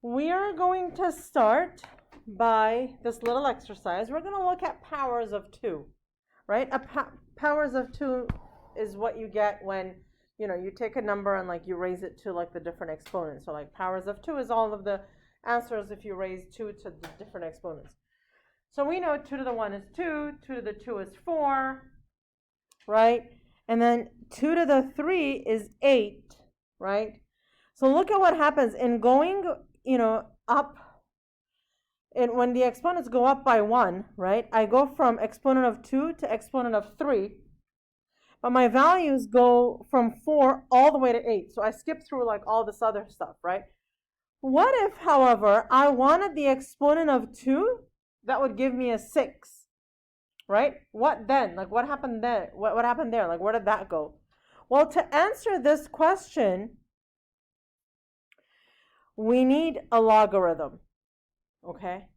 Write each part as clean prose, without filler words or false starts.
We are going to start by this little exercise. We're going to look at powers of 2, right? Powers of 2 is what you get when, you take a number and like you raise it to like the different exponents. So like powers of 2 is all of the answers if you raise 2 to the different exponents. So we know 2 to the 1 is 2, 2 to the 2 is 4, right? And then 2 to the 3 is 8, right? So look at what happens in going, up. And when the exponents go up by 1, right? I go from exponent of 2 to exponent of 3. But my values go from 4 all the way to 8. So I skip through like all this other stuff, right? What if, however, I wanted the exponent of 2? That would give me a 6, right? What then? Like what happened there? What happened there? Like where did that go? Well, to answer this question, we need a logarithm, okay?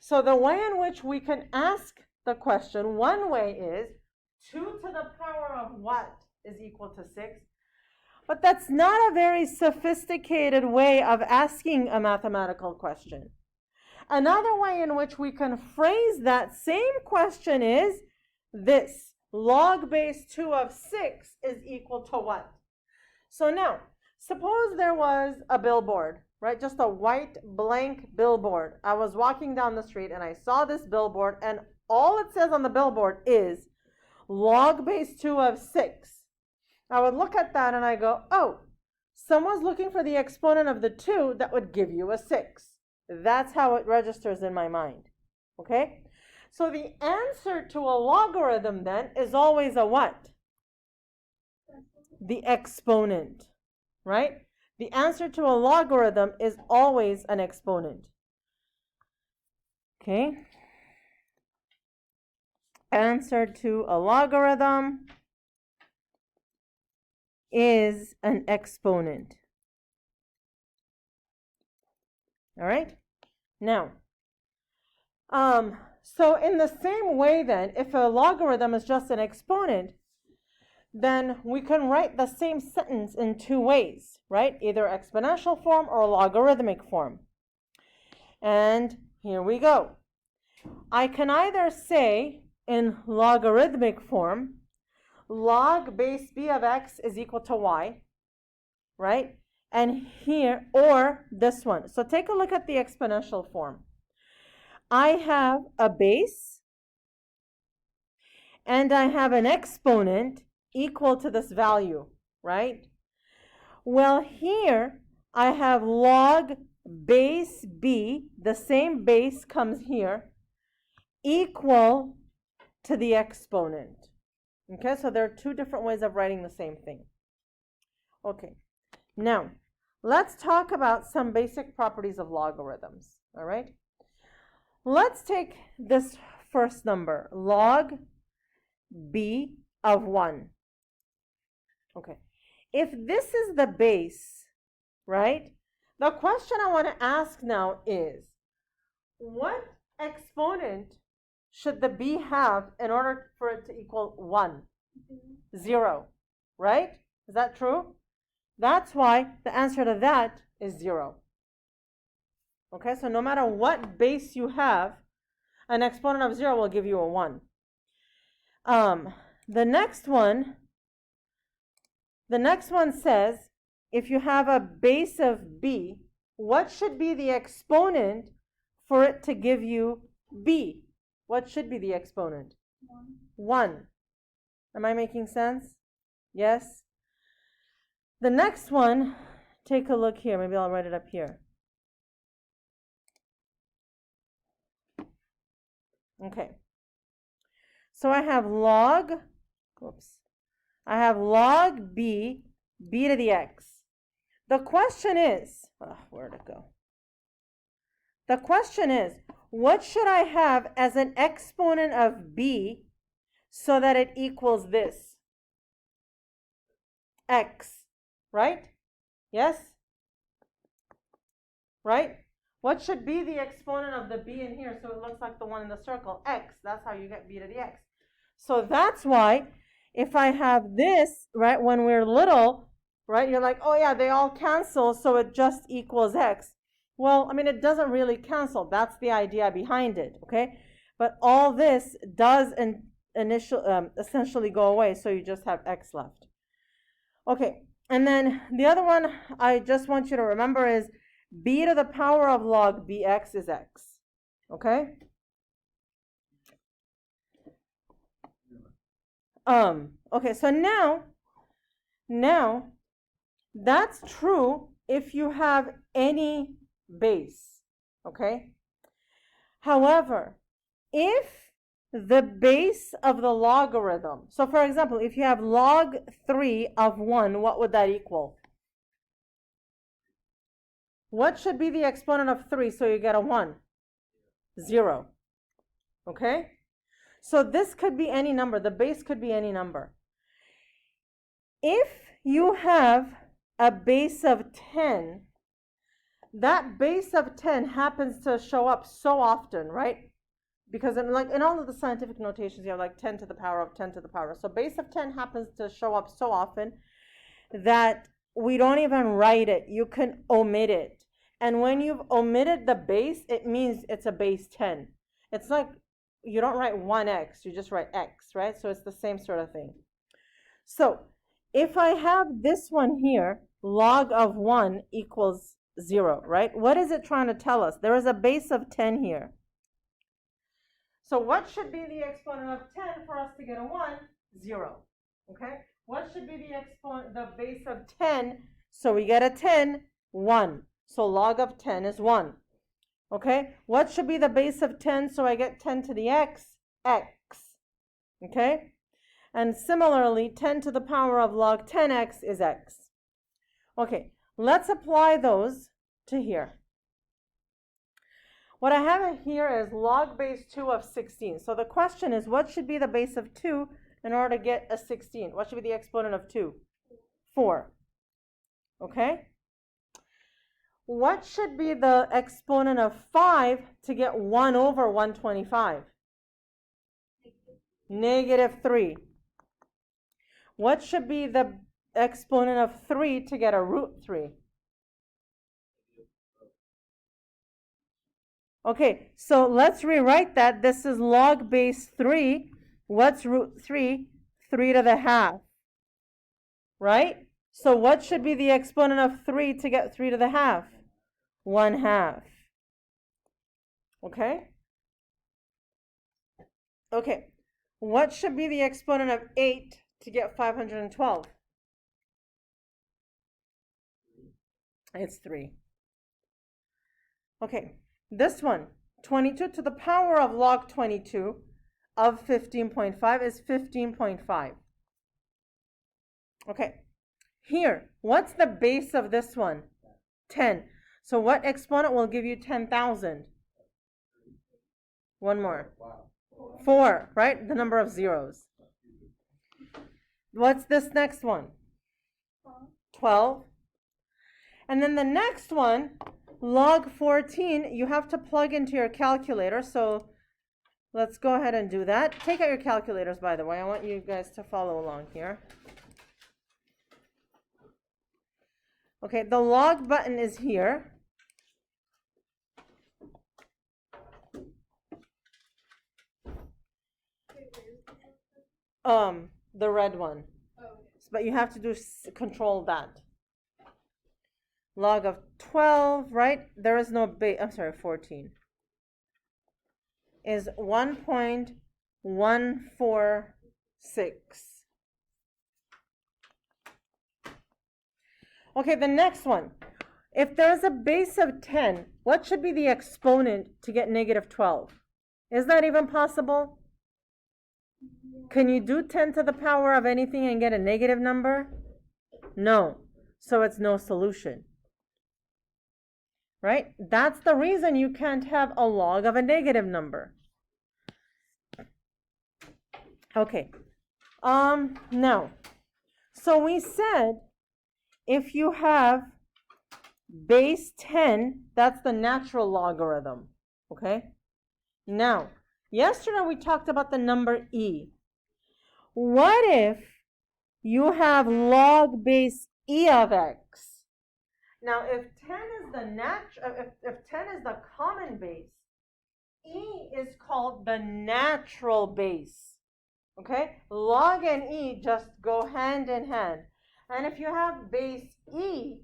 So the way in which we can ask the question, one way is 2 to the power of what is equal to 6? But that's not a very sophisticated way of asking a mathematical question. Another way in which we can phrase that same question is this. Log base 2 of 6 is equal to what? So now, suppose there was a billboard, right? Just a white blank billboard. I was walking down the street and I saw this billboard and all it says on the billboard is log base 2 of 6. I would look at that and I go, oh, someone's looking for the exponent of the 2 that would give you a 6. That's how it registers in my mind, okay? So the answer to a logarithm then is always a what? The exponent, right? The answer to a logarithm is always an exponent, okay? Answer to a logarithm is an exponent. All right? Now, so in the same way then, if a logarithm is just an exponent, then we can write the same sentence in 2 ways, right? Either exponential form or logarithmic form. And here we go. I can either say in logarithmic form, log base b of x is equal to y, right? And here, or this one. So take a look at the exponential form. I have a base, and I have an exponent equal to this value, right? Well, here I have log base b, the same base comes here, equal to the exponent. Okay, so there are 2 different ways of writing the same thing. Okay, now let's talk about some basic properties of logarithms, all right? Let's take this first number, log b of 1. Okay, if this is the base, right, the question I want to ask now is, what exponent should the b have in order for it to equal 1? 0, right? Is that true? That's why the answer to that is 0. Okay, so no matter what base you have, an exponent of 0 will give you a 1. The next one says, if you have a base of b, what should be the exponent for it to give you b? What should be the exponent? 1. Am I making sense? Yes? The next one, take a look here. Maybe I'll write it up here. Okay. So I have log b, b to the x. The question is, where'd it go? The question is, what should I have as an exponent of b so that it equals this? X, right? Yes? Right? What should be the exponent of the b in here so it looks like the one in the circle? X. That's how you get b to the x. So that's why if I have this, right, when we're little, right? You're like, oh yeah, they all cancel, so it just equals x. Well, I mean, it doesn't really cancel. That's the idea behind it, okay? But all this does essentially go away, so you just have x left. Okay, and then the other one I just want you to remember is b to the power of log bx is x, okay? Okay, so now that's true if you have any base, okay? However, if the base of the logarithm, so for example, if you have log 3 of 1, what would that equal? What should be the exponent of 3 so you get a 1? 0, okay? So this could be any number. The base could be any number. If you have a base of 10, that base of 10 happens to show up so often, right? Because in all of the scientific notations, you have like 10 to the power of 10 to the power. So base of 10 happens to show up so often that we don't even write it. You can omit it. And when you've omitted the base, it means it's a base 10. It's like you don't write 1x, you just write x, right? So it's the same sort of thing. So if I have this one here, log of 1 equals 0, right? What is it trying to tell us? There is a base of 10 here. So what should be the exponent of 10 for us to get a 1? 0, okay? What should be the base of 10? So we get a 10, 1. So log of 10 is 1. Okay, what should be the base of 10 so I get 10 to the x? X. Okay, and similarly, 10 to the power of log 10x is x. Okay, let's apply those to here. What I have here is log base 2 of 16. So the question is, what should be the base of 2 in order to get a 16? What should be the exponent of 2? 4. Okay? What should be the exponent of 5 to get 1 over 125? -3. What should be the exponent of 3 to get a √3? Okay, so let's rewrite that. This is log base 3. What's √3? 3 to the half. Right? So what should be the exponent of 3 to get 3 to the half? 1/2. Okay? Okay. What should be the exponent of 8 to get 512? It's 3. Okay. This one, 22 to the power of log 22 of 15.5 is 15.5. Okay. Here, what's the base of this one? 10. So what exponent will give you 10,000? One more. 4, right? The number of zeros. What's this next one? 12. And then the next one, log 14, you have to plug into your calculator. So let's go ahead and do that. Take out your calculators, by the way. I want you guys to follow along here. Okay, the log button is here. The red one. But you have to do control that. Log of 12, right? There is no base. I'm sorry, 14. Is 1.146. Okay, the next one. If there's a base of 10, what should be the exponent to get -12? Is that even possible? Can you do 10 to the power of anything and get a negative number? No. So it's no solution. Right? That's the reason you can't have a log of a negative number. Okay. Now, so we said if you have base 10, that's the natural logarithm. Okay? Now, yesterday we talked about the number e. What if you have log base e of x. Now, if 10 is the if 10 is the common base, e is called the natural base. Okay? Log and e just go hand in hand. And if you have base e,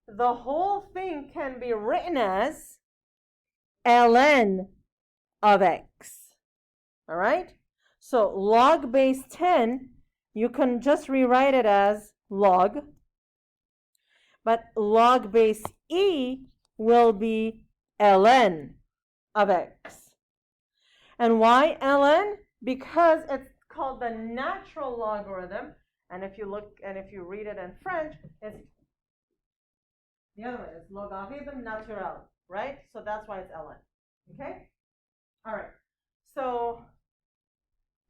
the whole thing can be written as ln of x. All right? So log base 10, you can just rewrite it as log. But log base e will be ln of x. And why ln? Because it's called the natural logarithm. And if you look and if you read it in French, it's the other way. It's logarithme naturel, right? So that's why it's ln. Okay? All right. So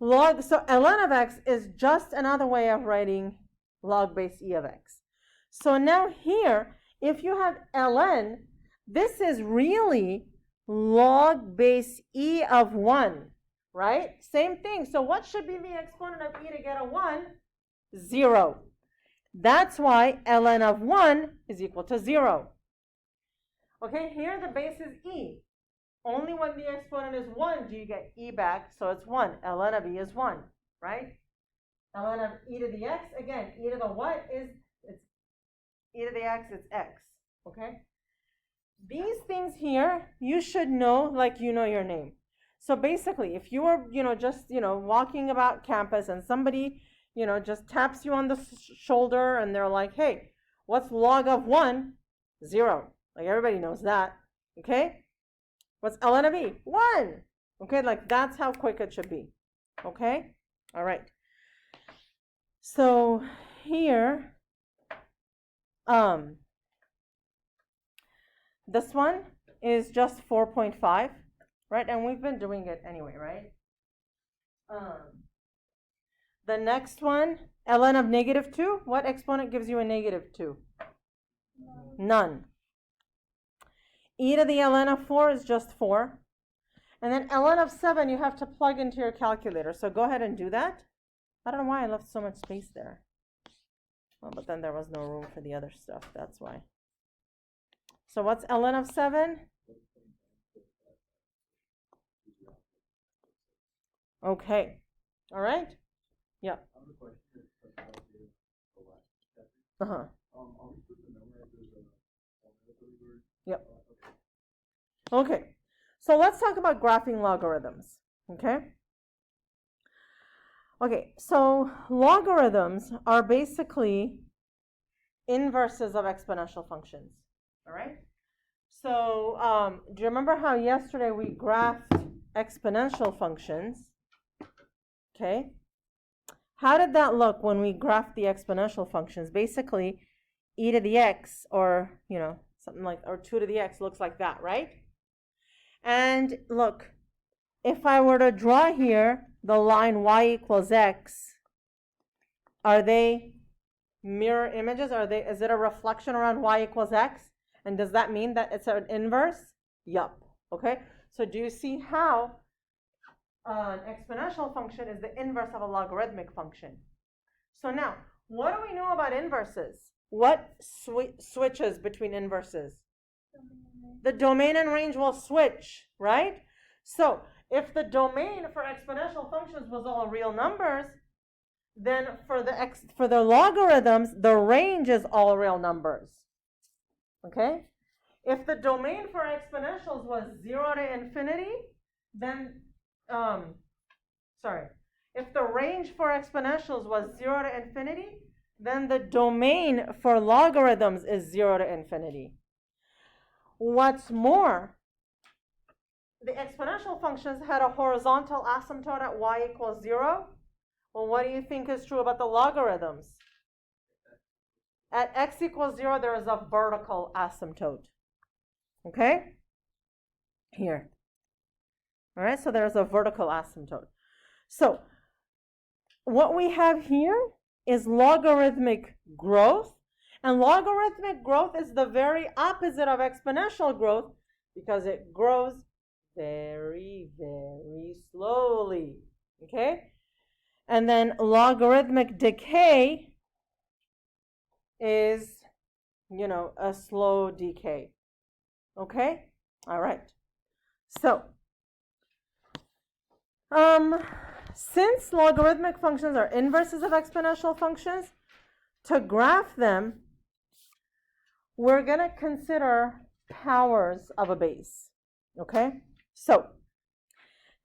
ln of x is just another way of writing log base e of x. So now here, if you have ln, this is really log base e of 1, right? Same thing. So what should be the exponent of e to get a 1? 0. That's why ln of 1 is equal to 0. Okay, here the base is e. Only when the exponent is 1 do you get e back, so it's 1. ln of e is 1, right? ln of e to the x, again, e to the what is, it's e to the x, it's x, okay? These things here, you should know like you know your name. So basically, if you are, just, walking about campus and somebody, just taps you on the shoulder and they're like, hey, what's log of 1? 0. Like everybody knows that, okay? What's ln of e? 1. Okay, like that's how quick it should be, okay? All right. So here, this one is just 4.5, right? And we've been doing it anyway, right? The next one, ln of negative 2. What exponent gives you a negative 2? None. E to the ln of 4 is just 4. And then ln of 7 you have to plug into your calculator. So go ahead and do that. I don't know why I left so much space there. Well, but then there was no room for the other stuff. That's why. So what's ln of 7? Okay. All right. Yeah. Uh-huh. Yep. Okay. So let's talk about graphing logarithms. Okay. Okay, so logarithms are basically inverses of exponential functions. All right. So do you remember how yesterday we graphed exponential functions? Okay. How did that look when we graphed the exponential functions? Basically, e to the x, or something like, or 2 to the x looks like that, right? And look, if I were to draw here the line y equals x, are they mirror images? Is it a reflection around y equals x? And does that mean that it's an inverse? Yup. Okay. So do you see how an exponential function is the inverse of a logarithmic function? So now, what do we know about inverses? What switches between inverses? The domain and range will switch, right? So if the domain for exponential functions was all real numbers, then for the logarithms, the range is all real numbers. Okay? If the domain for exponentials was 0 to infinity, then if the range for exponentials was 0 to infinity, then the domain for logarithms is 0 to infinity. What's more, the exponential functions had a horizontal asymptote at y equals 0. Well, what do you think is true about the logarithms? At x equals 0, there is a vertical asymptote. Okay? Here. All right, so there's a vertical asymptote. So what we have here is logarithmic growth. And logarithmic growth is the very opposite of exponential growth because it grows very, very slowly. Okay? And then logarithmic decay is, you know, a slow decay. Okay? All right. So, since logarithmic functions are inverses of exponential functions, to graph them, we're going to consider powers of a base. Okay? So,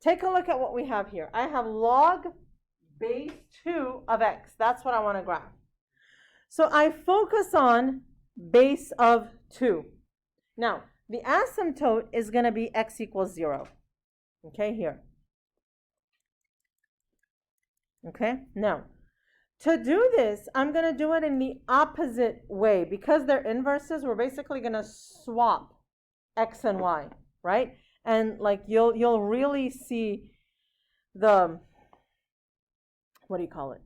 take a look at what we have here. I have log base 2 of x. That's what I want to graph. So I focus on base of 2. Now, the asymptote is going to be x equals 0. Okay, here. Okay, now, to do this, I'm going to do it in the opposite way. Because they're inverses, we're basically going to swap x and y, right? And like you'll really see the, what do you call it?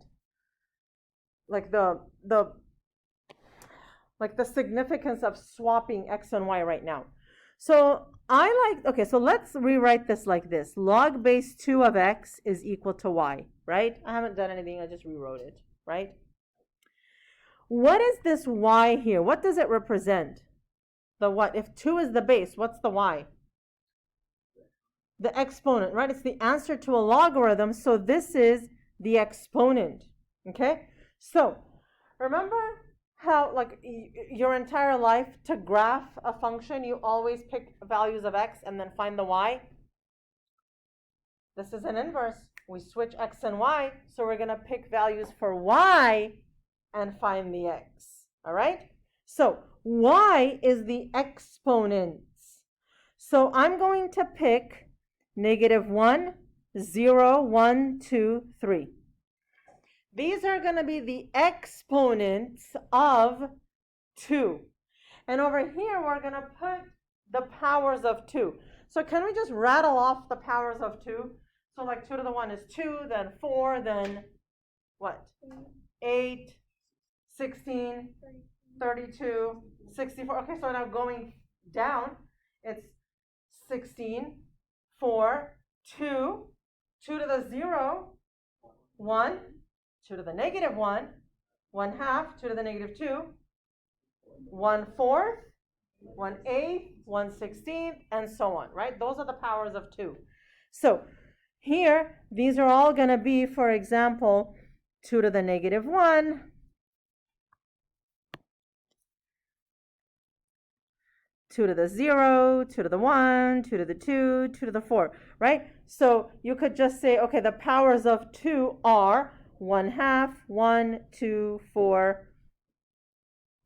Like the significance of swapping x and y right now. So okay, so let's rewrite this like this. Log base 2 of x is equal to y, right? I haven't done anything, I just rewrote it, right? What is this y here? What does it represent? The what? If 2 is the base, what's the y? The exponent, right? It's the answer to a logarithm, so this is the exponent, okay? So, remember how, like, your entire life, to graph a function, you always pick values of x and then find the y? This is an inverse. We switch x and y, so we're going to pick values for y and find the x, all right? So, y is the exponents. So, I'm going to pick -1, 0, 1, 2, 3. These are going to be the exponents of 2. And over here, we're going to put the powers of 2. So can we just rattle off the powers of 2? So like 2 to the 1 is 2, then 4, then what? 8, 16, 32, 64. Okay, so now going down, it's 16, 4, 2, 2 to the 0, 1, 2 to the -1, 1/2, 2 to the -2, 1/4, 1/8, 1/16, and so on, right? Those are the powers of 2. So here, these are all going to be, for example, 2 to the -1, 2 to the 0, 2 to the 1, 2 to the 2, 2 to the 4, right? So you could just say, okay, the powers of 2 are 1/2, 1, 2, 4,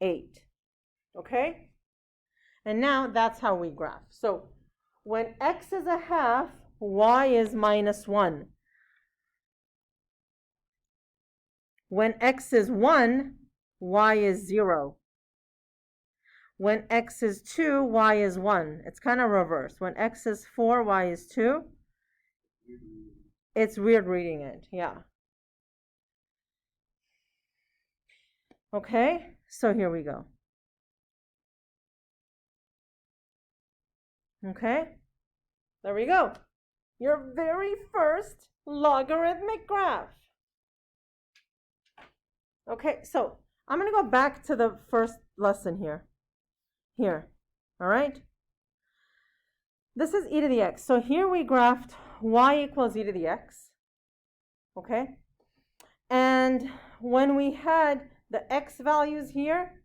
8. Okay? And now that's how we graph. So when x is 1/2, y is -1. When x is 1, y is 0. When x is 2, y is 1. It's kind of reversed. When x is 4, y is 2. It's weird reading it, yeah. Okay, so here we go. Okay, there we go. Your very first logarithmic graph. Okay, so I'm going to go back to the first lesson here. All right? This is e to the x. So here we graphed y equals e to the x. Okay? And when we had the x values here,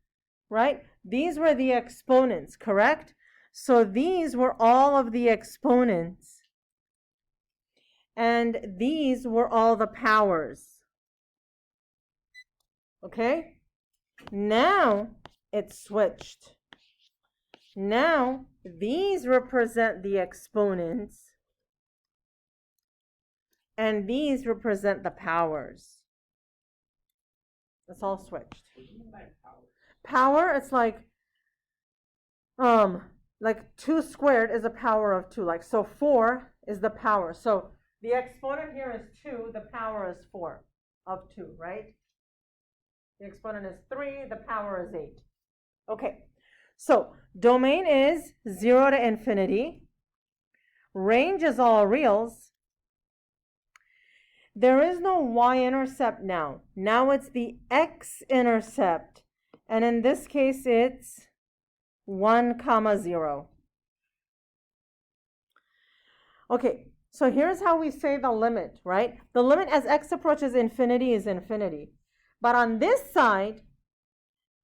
right? These were the exponents, correct? So these were all of the exponents. And these were all the powers. Okay? Now it's switched. Now these represent the exponents. And these represent the powers. It's all switched. Power, it's like 2 squared is a power of 2. Like, so 4 is the power. So the exponent here is 2, the power is 4 of 2, right? The exponent is 3, the power is 8. Okay, so domain is 0 to infinity. Range is all reals. There is no y-intercept now. Now it's the x-intercept. And in this case, it's 1, 0. Okay, so here's how we say the limit, right? The limit as x approaches infinity is infinity. But on this side,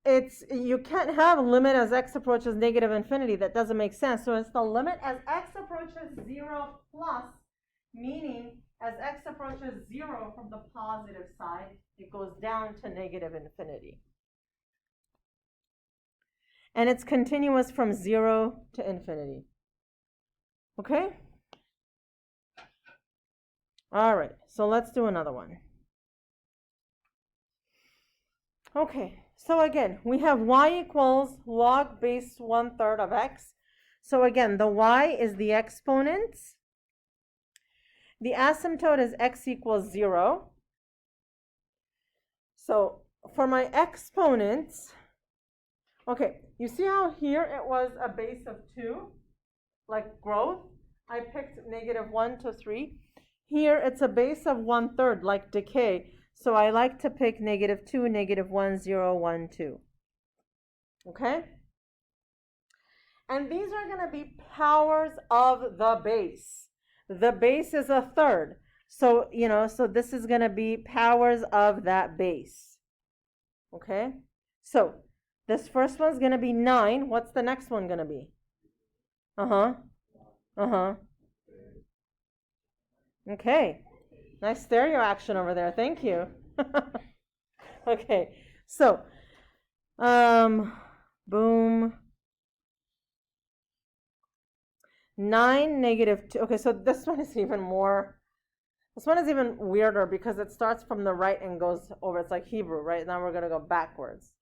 you can't have limit as x approaches negative infinity. That doesn't make sense. So it's the limit as x approaches 0 plus, meaning as x approaches 0 from the positive side, it goes down to negative infinity. And it's continuous from 0 to infinity. Okay? All right, so let's do another one. Okay, so again, we have y equals log base 1/3 of x. So again, the y is the exponents. The asymptote is x equals 0. So for my exponents, okay, you see how here it was a base of 2, like growth? I picked -1 to 3. Here it's a base of 1/3, like decay. So I like to pick -2, -1, 0, 1, 2. Okay? And these are going to be powers of the base. The base is a third. So, so this is going to be powers of that base. Okay? So, this first one's going to be 9. What's the next one going to be? Okay. Nice stereo action over there. Thank you. Okay. So, boom. 9, -2. Okay, so this one is even weirder because it starts from the right and goes over. It's like Hebrew, right? Now we're going to go backwards.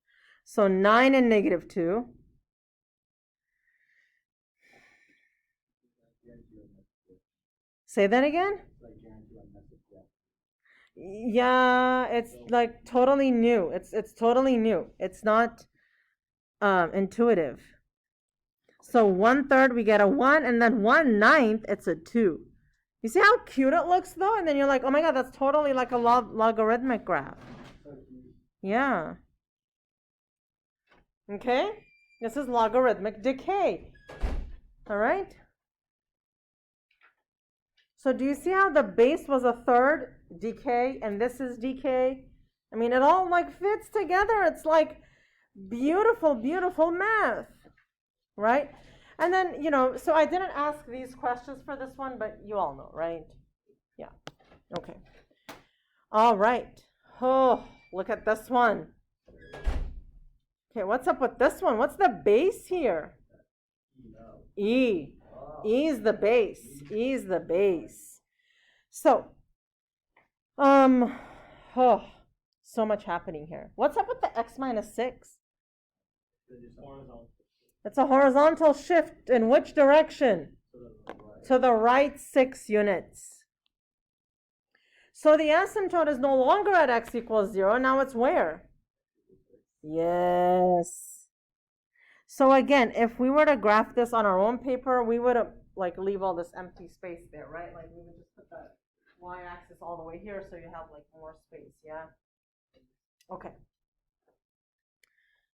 So 9 and -2. Say that again? Yeah, it's like totally new. It's totally new. It's not intuitive. So 1/3 we get a 1, and then 1/9 it's a 2. You see how cute it looks though? And then you're like, oh my god, that's totally like a logarithmic graph. Yeah. Okay? This is logarithmic decay. All right? So do you see how the base was a third decay and this is decay? I mean, it all like fits together. It's like beautiful, beautiful math, right? And then, so I didn't ask these questions for this one, but you all know, right? Yeah. Okay. All right. Oh, look at this one. Okay, what's up with this one? What's the base here? E. E is the base. E is the base. So, so much happening here. What's up with the x minus 6? It's a horizontal shift in which direction? To the right 6 units. So the asymptote is no longer at x equals 0. Now it's where? Yes. So again, if we were to graph this on our own paper, we would like leave all this empty space there, right? Like we would just put the y-axis all the way here so you have like more space, yeah? Okay.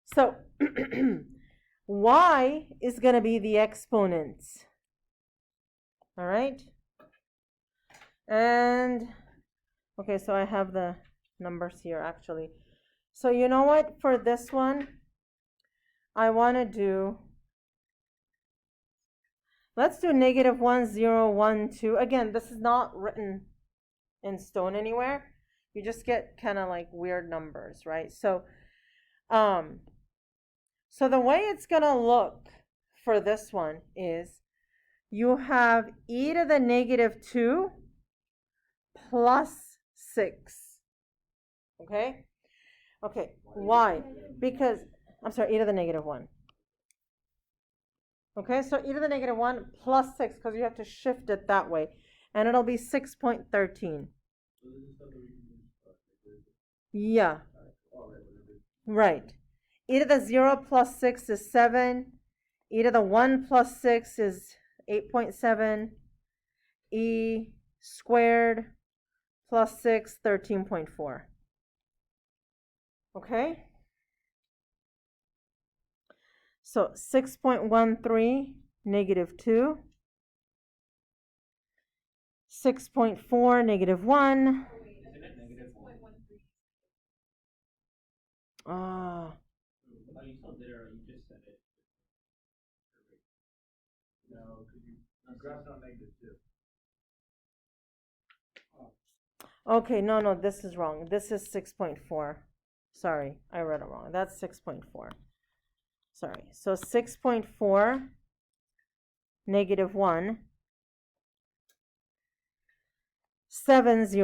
So y is going to be the exponents. All right? And, okay, so I have the numbers here actually. So you know what? For this one, I want to do, let's do -1, 0, 1, 2. Again, this is not written in stone anywhere. You just get kind of like weird numbers, right? So, so the way it's going to look for this one is you have e to the -2 plus 6. Okay? Okay, why? Because, I'm sorry, e to the -1. Okay, so e to the -1 plus 6, because you have to shift it that way. And it'll be 6.13. Yeah. Right. E to the 0 plus 6 is 7. E to the 1 plus 6 is 8.7. E squared plus 6, 13.4. Okay? So 6.13, negative 2. 6.4, negative 1. Ah. You still did it, or you just said it. No, because you graphed on negative 2. Okay, no, this is wrong. This is 6.4. Sorry, I read it wrong. That's 6.4. Sorry. So 6.4, negative 1, 70,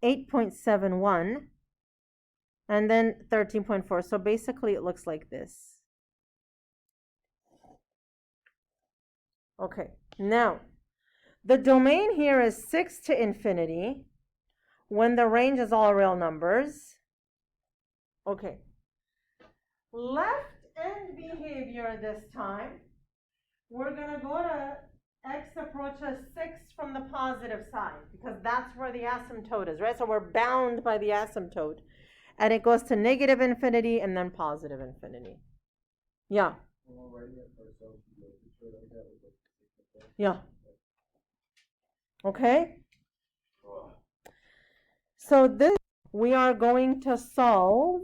8.71, and then 13.4. So basically it looks like this. Okay, now the domain here is 6 to infinity when the range is all real numbers. Okay. Left end behavior this time. We're going to go to x approaches 6 from the positive side because that's where the asymptote is, right? So we're bound by the asymptote. And it goes to negative infinity and then positive infinity. Yeah. Yeah. Okay. So this, we are going to solve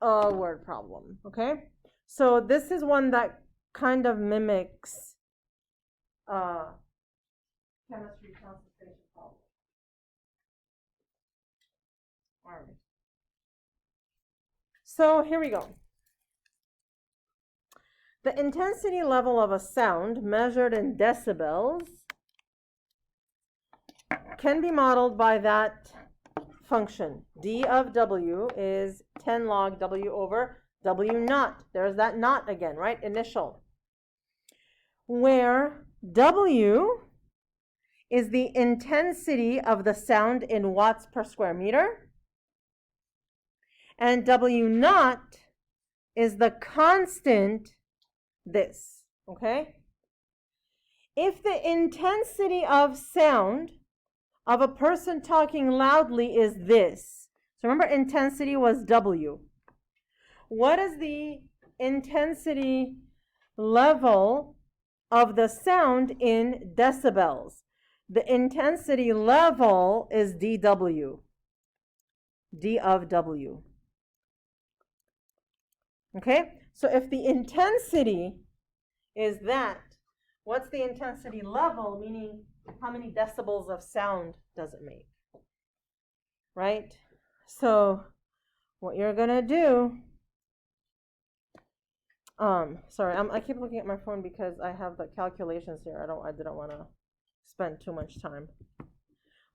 a word problem. Okay. So this is one that kind of mimics chemistry concentration problem. All right. So here we go. The intensity level of a sound measured in decibels can be modeled by that function. D of W is 10 log W over W naught. There's that naught again, right? Initial. Where W is the intensity of the sound in watts per square meter, and W naught is the constant, this, okay? If the intensity of sound of a person talking loudly is this, so remember intensity was W. What is the intensity level of the sound in decibels? The intensity level is dW, D of W. Okay, so if the intensity is that, what's the intensity level, meaning how many decibels of sound does it make, right? So what you're gonna do, sorry, I keep looking at my phone because I have the calculations here. I didn't want to spend too much time.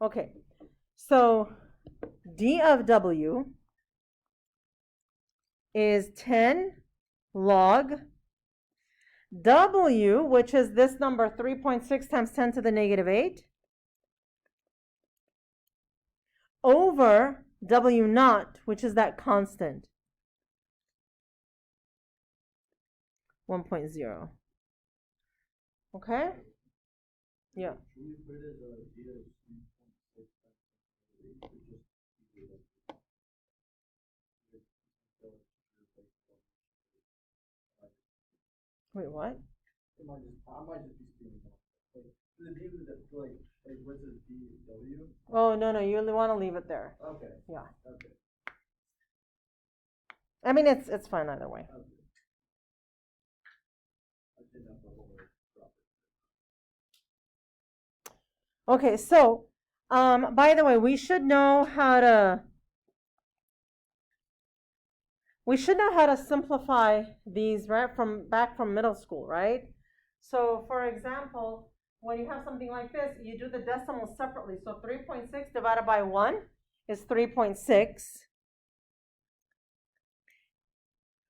Okay, so D of W is 10 log W, which is this number, 3.6 times 10 to the negative 8, over W naught, which is that constant, 1.0. Okay? Yeah. Wait, what? I might just be speaking up. Like, what's this DW? Oh, no, you want to leave it there. Okay. Yeah. Okay. I mean, it's fine either way. Okay, so, by the way, we should know how to simplify these, right, back from middle school, right? So, for example, when you have something like this, you do the decimals separately. So 3.6 divided by 1 is 3.6.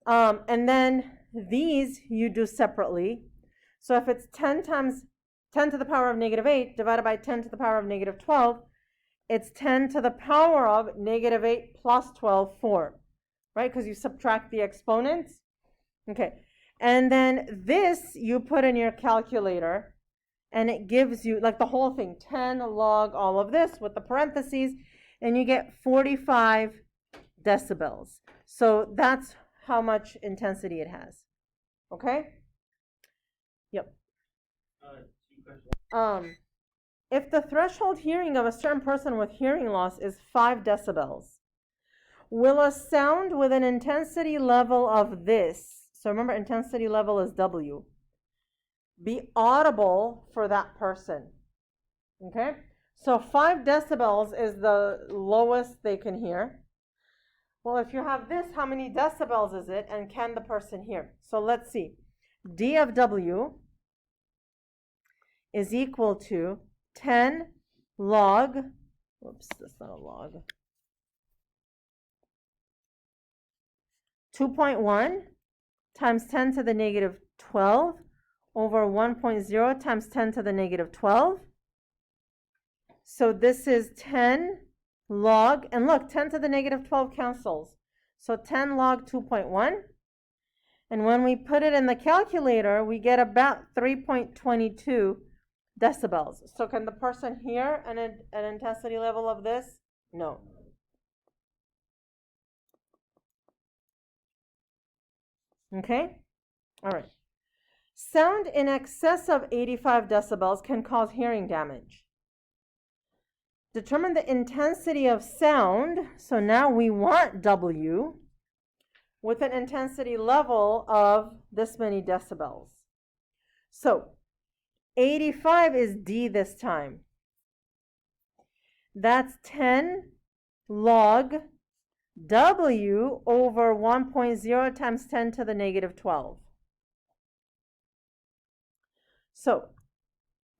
And then these you do separately. So if it's 10 times 10 to the power of negative 8 divided by 10 to the power of negative 12, it's 10 to the power of negative 8 plus 12, 4. Right? Because you subtract the exponents. Okay. And then this you put in your calculator, and it gives you, like, the whole thing, 10 log all of this with the parentheses, and you get 45 decibels. So that's how much intensity it has. Okay? Yep. 2 questions. If the threshold hearing of a certain person with hearing loss is 5 decibels, will a sound with an intensity level of this, so remember intensity level is W, be audible for that person? Okay? So 5 decibels is the lowest they can hear. Well, if you have this, how many decibels is it, and can the person hear? So let's see. D of W is equal to 10 log, whoops, that's not a log, 2.1 times 10 to the negative 12 over 1.0 times 10 to the negative 12. So this is 10 log, and look, 10 to the negative 12 cancels. So 10 log 2.1. And when we put it in the calculator, we get about 3.22 decibels. So can the person hear an intensity level of this? No. Okay? All right. Sound in excess of 85 decibels can cause hearing damage. Determine the intensity of sound. So now we want W with an intensity level of this many decibels. So 85 is D this time. That's 10 log W over 1.0 times 10 to the negative 12. So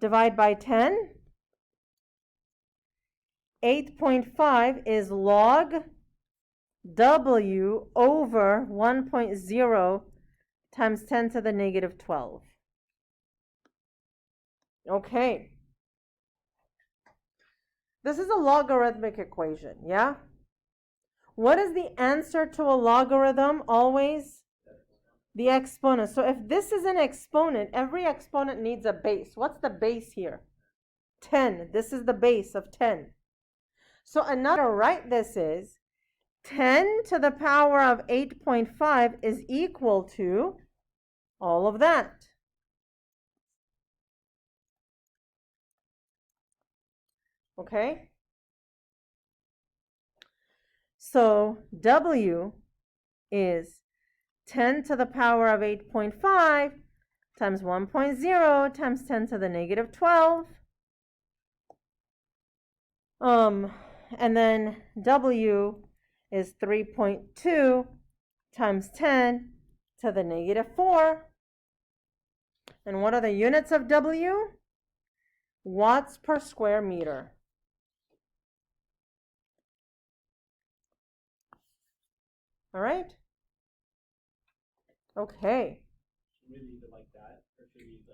divide by 10. 8.5 is log W over 1.0 times 10 to the negative 12. Okay. This is a logarithmic equation, yeah? What is the answer to a logarithm always? The exponent. So if this is an exponent, every exponent needs a base. What's the base here? 10. This is the base of 10. So another write this is 10 to the power of 8.5 is equal to all of that. Okay? So W is 10 to the power of 8.5 times 1.0 times 10 to the negative 12. And then W is 3.2 times 10 to the negative 4. And what are the units of W? Watts per square meter. All right? Okay. Should we leave it like that, or should we like